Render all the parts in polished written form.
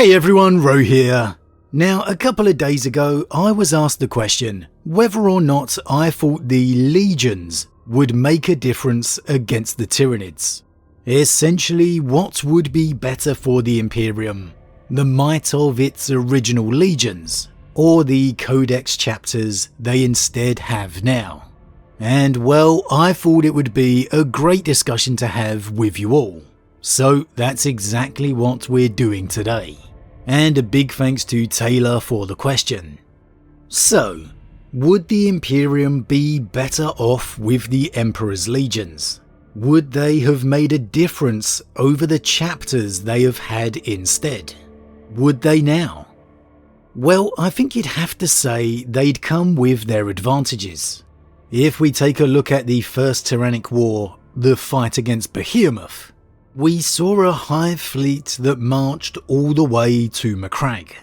Hey everyone, Rho here. Now, a couple of days ago, I was asked the question whether or not I thought the Legions would make a difference against the Tyranids. Essentially, what would be better for the Imperium? The might of its original Legions, or the Codex Chapters they instead have now? And well, I thought it would be a great discussion to have with you all. So that's exactly what we're doing today. And a big thanks to Taylor for the question. So, would the Imperium be better off with the Emperor's Legions? Would they have made a difference over the chapters they have had instead? Would they now? Well, I think you'd have to say they'd come with their advantages. If we take a look at the First Tyrannic War, the fight against Behemoth, we saw a hive fleet that marched all the way to Macragge,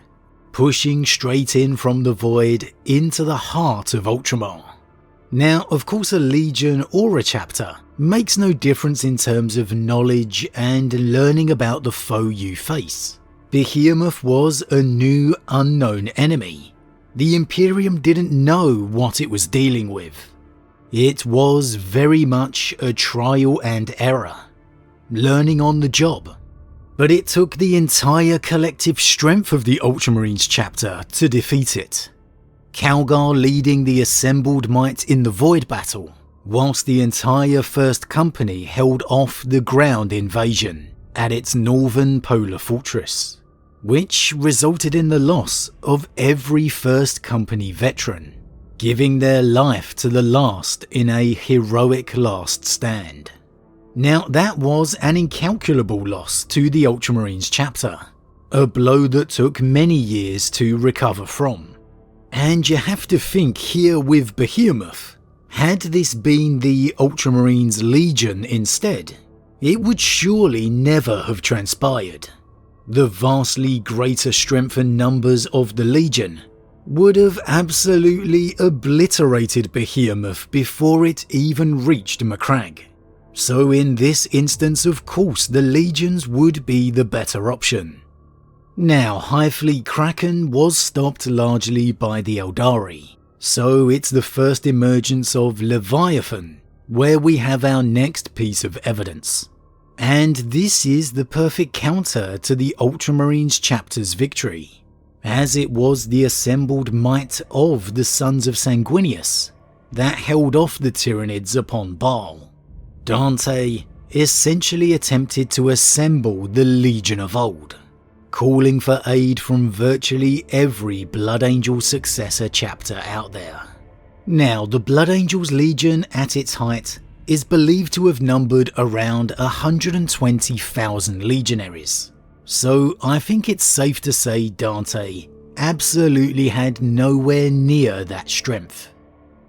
pushing straight in from the void into the heart of Ultramar. Now, of course, a legion or a chapter makes no difference in terms of knowledge and learning about the foe you face. Behemoth was a new, unknown enemy. The Imperium didn't know what it was dealing with. It was very much a trial and error, learning on the job. But it took the entire collective strength of the Ultramarines chapter to defeat it. Calgar leading the assembled might in the Void battle, whilst the entire First Company held off the ground invasion at its northern polar fortress, which resulted in the loss of every First Company veteran, giving their life to the last in a heroic last stand. Now that was an incalculable loss to the Ultramarines chapter, a blow that took many years to recover from. And you have to think here with Behemoth, had this been the Ultramarines Legion instead, it would surely never have transpired. The vastly greater strength and numbers of the Legion would have absolutely obliterated Behemoth before it even reached Macragge. So in this instance, of course, the Legions would be the better option. Now, Hive Fleet Kraken was stopped largely by the Eldari, so it's the first emergence of Leviathan where we have our next piece of evidence. And this is the perfect counter to the Ultramarines chapter's victory, as it was the assembled might of the Sons of Sanguinius that held off the Tyranids upon Baal. Dante essentially attempted to assemble the Legion of old, calling for aid from virtually every Blood Angel successor chapter out there. Now, the Blood Angels Legion at its height is believed to have numbered around 120,000 legionaries, so I think it's safe to say Dante absolutely had nowhere near that strength.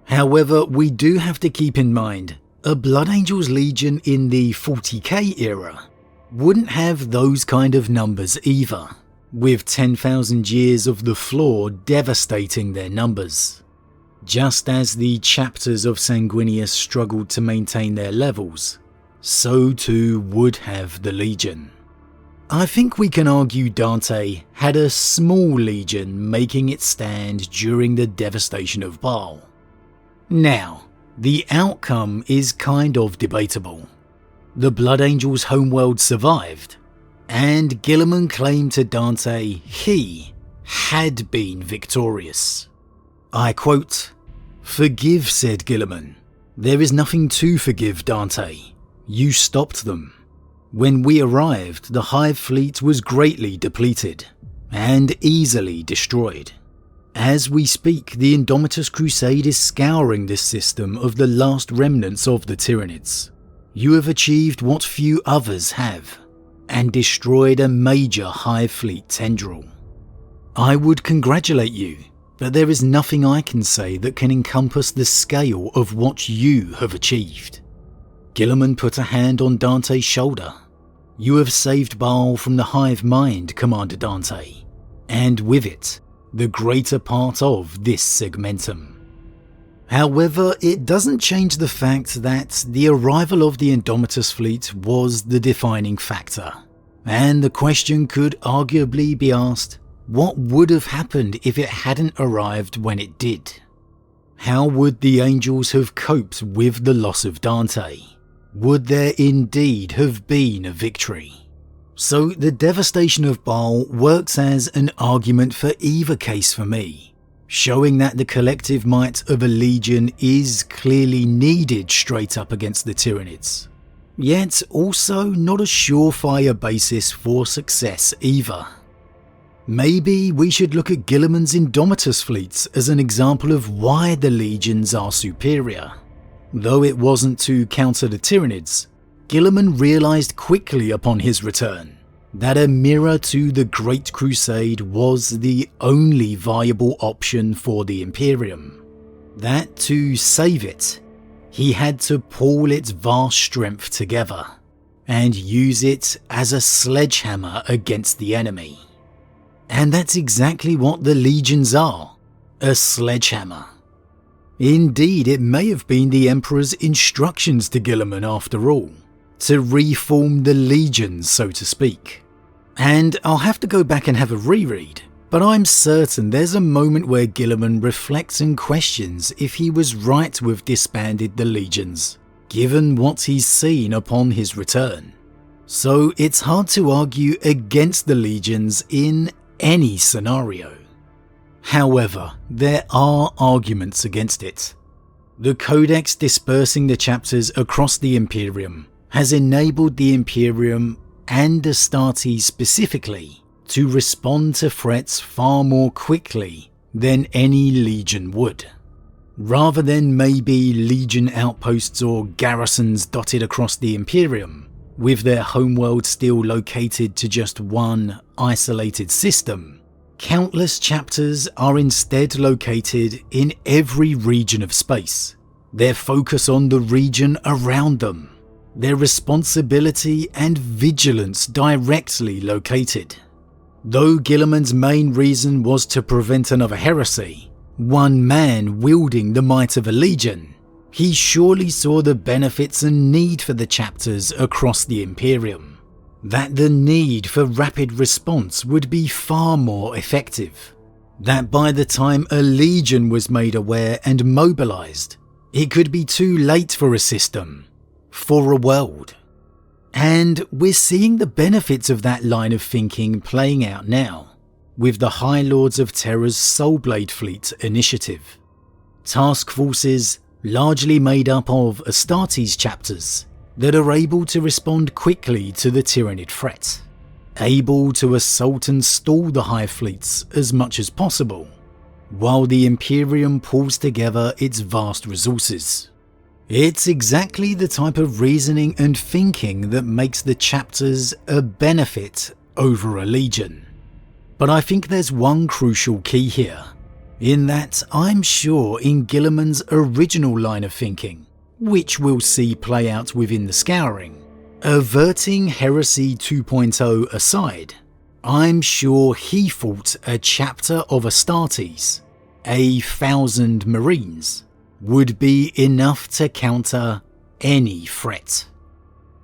However, we do have to keep in mind a Blood Angels Legion in the 40k era wouldn't have those kind of numbers either, with 10,000 years of the Floor devastating their numbers. Just as the chapters of Sanguinius struggled to maintain their levels, so too would have the Legion. I think we can argue Dante had a small legion making its stand during the devastation of Baal. Now, the outcome is kind of debatable. The Blood Angels' homeworld survived, and Guilliman claimed to Dante he had been victorious. I quote, "Forgive," said Guilliman. "There is nothing to forgive, Dante. You stopped them. When we arrived, the Hive fleet was greatly depleted and easily destroyed. As we speak, the Indomitus Crusade is scouring this system of the last remnants of the Tyranids. You have achieved what few others have, and destroyed a major Hive fleet tendril. I would congratulate you, but there is nothing I can say that can encompass the scale of what you have achieved." Guilliman put a hand on Dante's shoulder. "You have saved Baal from the Hive mind, Commander Dante, and with it, the greater part of this segmentum." However, it doesn't change the fact that the arrival of the Indomitus fleet was the defining factor. And the question could arguably be asked, what would have happened if it hadn't arrived when it did? How would the angels have coped with the loss of Dante? Would there indeed have been a victory? So the Devastation of Baal works as an argument for either case for me, showing that the collective might of a legion is clearly needed straight up against the Tyranids, yet also not a surefire basis for success either. Maybe we should look at Guilliman's Indomitus fleets as an example of why the legions are superior. Though it wasn't to counter the Tyranids, Guilliman realised quickly upon his return that a mirror to the Great Crusade was the only viable option for the Imperium. That to save it, he had to pull its vast strength together and use it as a sledgehammer against the enemy. And that's exactly what the legions are, a sledgehammer. Indeed, it may have been the Emperor's instructions to Guilliman after all, to reform the legions, so to speak. And I'll have to go back and have a reread, but I'm certain there's a moment where Guilliman reflects and questions if he was right with disbanded the legions, given what he's seen upon his return. So it's hard to argue against the legions in any scenario. However, there are arguments against it. The Codex dispersing the chapters across the Imperium has enabled the Imperium, and Astartes specifically, to respond to threats far more quickly than any legion would. Rather than maybe legion outposts or garrisons dotted across the Imperium, with their homeworld still located to just one isolated system, countless chapters are instead located in every region of space, their focus on the region around them, their responsibility and vigilance directly located. Though Guilliman's main reason was to prevent another heresy, one man wielding the might of a legion, he surely saw the benefits and need for the chapters across the Imperium. That the need for rapid response would be far more effective. That by the time a legion was made aware and mobilised, it could be too late for a system, for a world. And we're seeing the benefits of that line of thinking playing out now, with the High Lords of Terror's Soulblade Fleet initiative. Task forces largely made up of Astartes chapters that are able to respond quickly to the Tyranid threat, able to assault and stall the Hive fleets as much as possible, while the Imperium pulls together its vast resources. It's exactly the type of reasoning and thinking that makes the chapters a benefit over a legion. But I think there's one crucial key here, in that I'm sure in Guilliman's original line of thinking, which we'll see play out within the Scouring, averting Heresy 2.0 aside, I'm sure he thought a chapter of Astartes, 1,000 Marines, would be enough to counter any threat.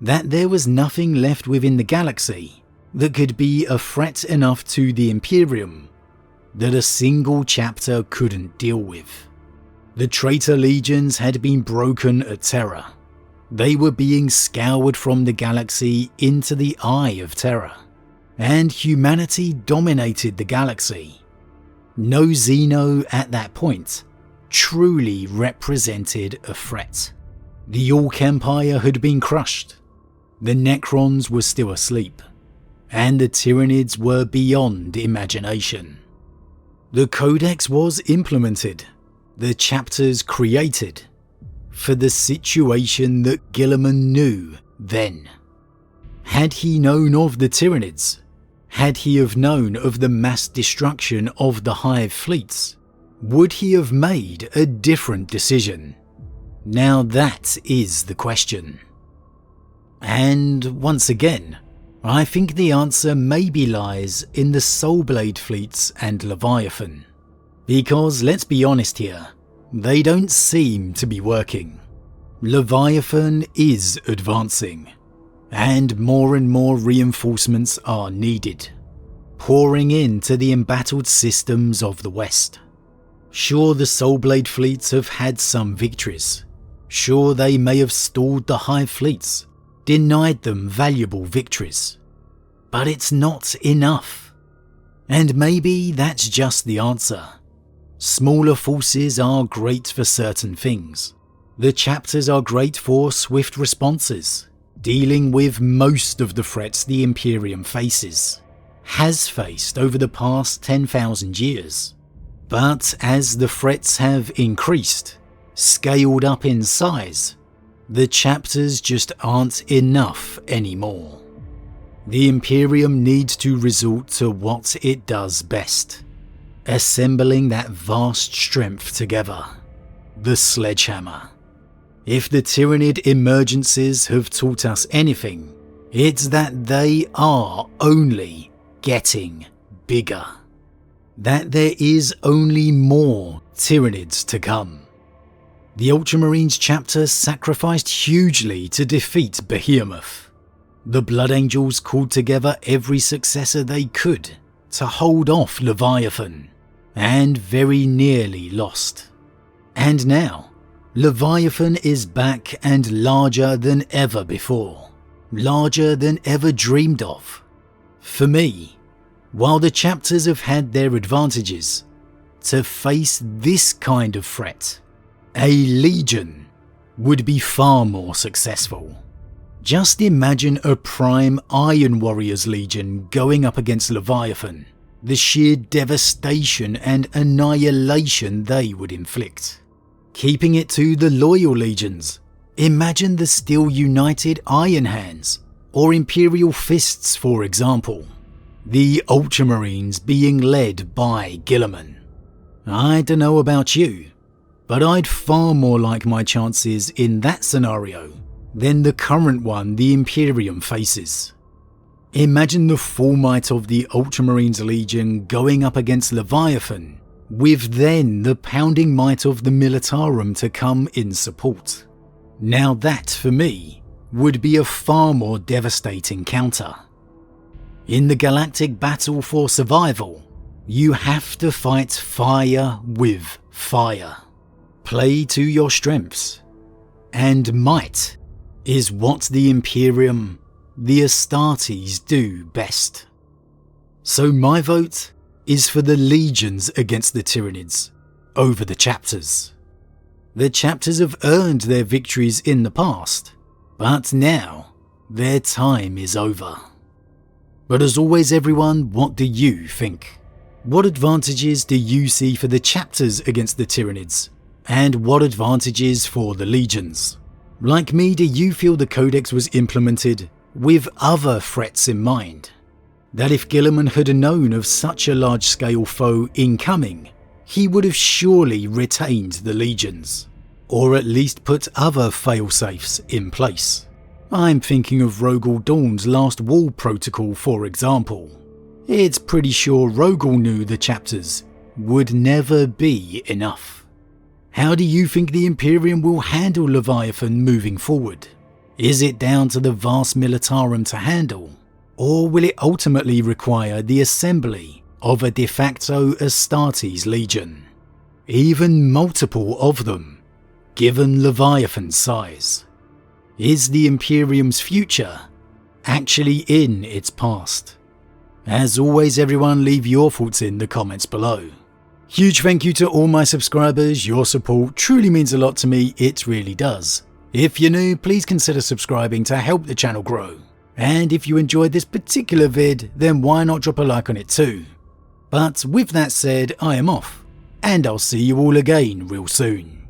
That there was nothing left within the galaxy that could be a threat enough to the Imperium that a single chapter couldn't deal with. The traitor legions had been broken at Terra. They were being scoured from the galaxy into the Eye of Terra, and humanity dominated the galaxy. No Xeno at that point truly represented a threat. The Orc Empire had been crushed, the Necrons were still asleep, and the Tyranids were beyond imagination. The Codex was implemented, the chapters created, for the situation that Guilliman knew then. Had he known of the Tyranids, had he have known of the mass destruction of the Hive fleets, would he have made a different decision? Now that is the question. And once again, I think the answer maybe lies in the Soulblade fleets and Leviathan. Because let's be honest here, they don't seem to be working. Leviathan is advancing. and more reinforcements are needed, pouring into the embattled systems of the West. Sure, the Soulblade fleets have had some victories. Sure, they may have stalled the Hive fleets, denied them valuable victories. But it's not enough. And maybe that's just the answer. Smaller forces are great for certain things. The chapters are great for swift responses, dealing with most of the threats the Imperium faces, has faced over the past 10,000 years. But as the threats have increased, scaled up in size, the chapters just aren't enough anymore. The Imperium needs to resort to what it does best, assembling that vast strength together, the sledgehammer. If the Tyranid emergencies have taught us anything, it's that they are only getting bigger. That there is only more Tyranids to come. The Ultramarines chapter sacrificed hugely to defeat Behemoth. The Blood Angels called together every successor they could to hold off Leviathan, and very nearly lost. And now, Leviathan is back and larger than ever before, larger than ever dreamed of. For me, while the chapters have had their advantages, to face this kind of threat, a legion would be far more successful. Just imagine a prime Iron Warriors Legion going up against Leviathan, the sheer devastation and annihilation they would inflict. Keeping it to the loyal legions, imagine the still united Iron Hands, or Imperial Fists for example. The Ultramarines being led by Guilliman. I don't know about you, but I'd far more like my chances in that scenario than the current one the Imperium faces. Imagine the full might of the Ultramarines Legion going up against Leviathan, with then the pounding might of the Militarum to come in support. Now that, for me, would be a far more devastating counter. In the galactic battle for survival, you have to fight fire with fire. Play to your strengths. And might is what the Imperium, the Astartes do best. So my vote is for the legions against the Tyranids over the chapters. The chapters have earned their victories in the past, but now their time is over. But as always everyone, what do you think? What advantages do you see for the chapters against the Tyranids? And what advantages for the legions? Like me, do you feel the Codex was implemented with other threats in mind? That if Guilliman had known of such a large-scale foe incoming, he would have surely retained the legions, or at least put other failsafes in place. I'm thinking of Rogel Dawn's Last Wall protocol for example. It's pretty sure Rogel knew the chapters would never be enough. How do you think the Imperium will handle Leviathan moving forward? Is it down to the vast Militarum to handle? Or will it ultimately require the assembly of a de facto Astartes Legion? Even multiple of them, given Leviathan's size. Is the Imperium's future actually in its past? As always everyone, leave your thoughts in the comments below. Huge thank you to all my subscribers, your support truly means a lot to me, it really does. If you're new, please consider subscribing to help the channel grow. And if you enjoyed this particular vid, then why not drop a like on it too. But with that said, I am off, and I'll see you all again real soon.